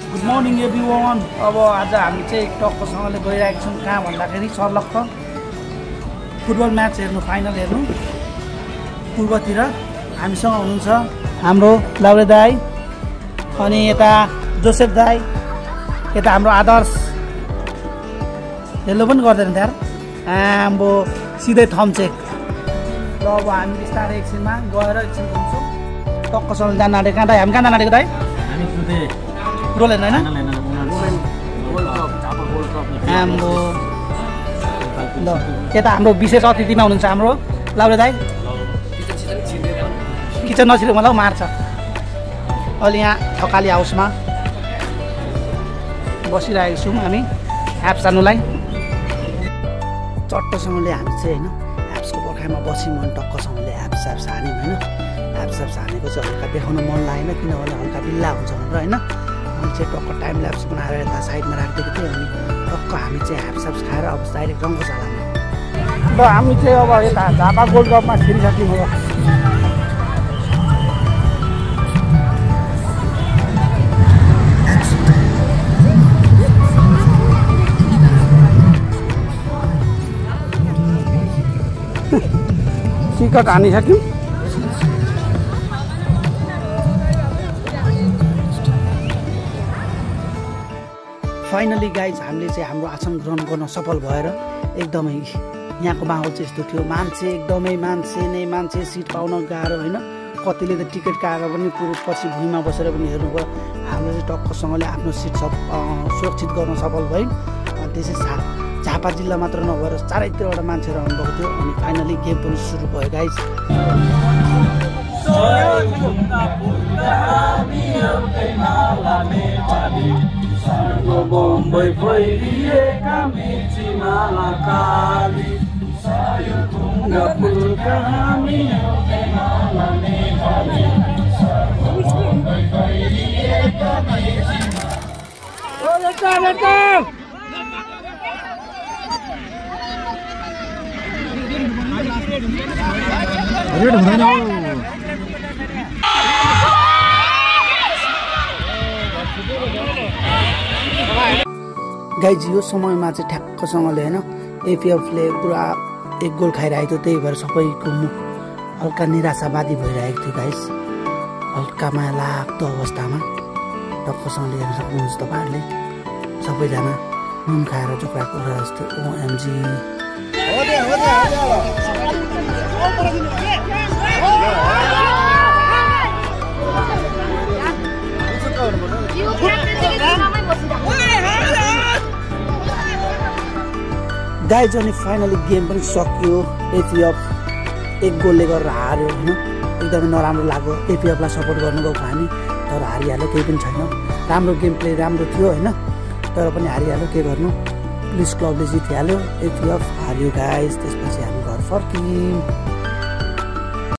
Good morning everyone. अब आज हामी चाहिँ टक्कसँगले गइरहेको छौँ कहाँ भन्दाखेरि सर्लक्क फुटबल म्याच हेर्नु, फाइनल हेर्नु पूर्वतिर। हामीसँग हुनुहुन्छ हाम्रो लाउरे दाई, अनि यता जोसेफ दाई, यता हाम्रो आदर्श हेलो पनि गर्दैन त्यहाँ आम्बो सिधै थम्चेक। ल अब हामी बिस्तारै एकछिनमा गएर एकछिन घुम्छौँ। टक्कसँग जान आँटेको कहाँ दाई? हामी कहाँ जान आँटेको दाई? फुटबल हेर्नु होइन? हाम्रो ल यता हाम्रो विशेष अतिथिमा हुनुहुन्छ हाम्रो लाउरे दाई। किचन नछिर्यो मलाई मार्छ। अहिले यहाँ थकाली हाउसमा बसिरहेको छौँ हामी एप्स जानुलाई। चट्टसँगले हामी चाहिँ होइन एप्सको पर्खाइमा बस्यौँ अनि टक्कसँगले एप्स हान्यौँ होइन। एप्स हानेको चाहिँ हल्का देखाउन मन लागेन किनभने हल्का बिल्ला हुन्छ भनेर होइन। मैले चाहिँ टक्क टाइम ल्याप्स बनाएर यता साइडमा राखिदिएको थिएँ। अनि टक्क हामी चाहिँ एप्स खाएर अब डाइरेक्ट रङ्गशालामा। ल हामी चाहिँ अब यता झापा गोल्ड कपमा छिरिसक्यौँ। अब टिकट हानिसक्यौँ। फाइनली गाइज हामीले चाहिँ हाम्रो आसन ग्रहण गर्न सफल भएर एकदमै यहाँको माहौल चाहिँ यस्तो थियो। मान्छे एकदमै मान्छे सिट पाउन गाह्रो होइन। कतिले त टिकट काटेर पनि पुरो पछि भुइँमा बसेर पनि हेर्नुभयो। हाम्रो चाहिँ टक्कसँगले आफ्नो सिट सुरक्षित गर्न सफल भयौँ। अनि त्यसै झापा जिल्ला मात्र नभएर चारैतिरबाट मान्छेहरू आउनुभएको थियो। अनि फाइनली गेम पनि सुरु भयो गाइज। बम्बई फैलिएका मिची महाकाली सायुथुङ्गा फुलका हामी गाइज यो समयमा चाहिँ ठ्याक्कसँगले होइन एपिएफले पुरा एक गोल खाइरहेको थियो। त्यही भएर सबैको मुख हल्का निराशावादी भइरहेको थियो गाइज। हल्का माया लाग्दो अवस्थामा टक्कसँगले हेर्न सक्नुहुन्छ तपाईँहरूले। सबैजना नुन खाएर चोक्राको जस्तो ओएमजी। गाइज अनि फाइनली गेम पनि सकियो। एपिएफ एक गोलले गरेर हार्यो होइन। एकदमै नराम्रो लाग्यो। एपिएफलाई सपोर्ट गर्नु गएको हामी तर हारिहाल्यो, केही पनि छैन। राम्रो गेम प्ले राम्रो थियो होइन तर पनि हारिहाल्यो, के गर्नु। पुलिस क्लबले जितिहाल्यो, एपिएफ हार्यो गाइज। त्यसपछि हामी घर फर्क्यौँ।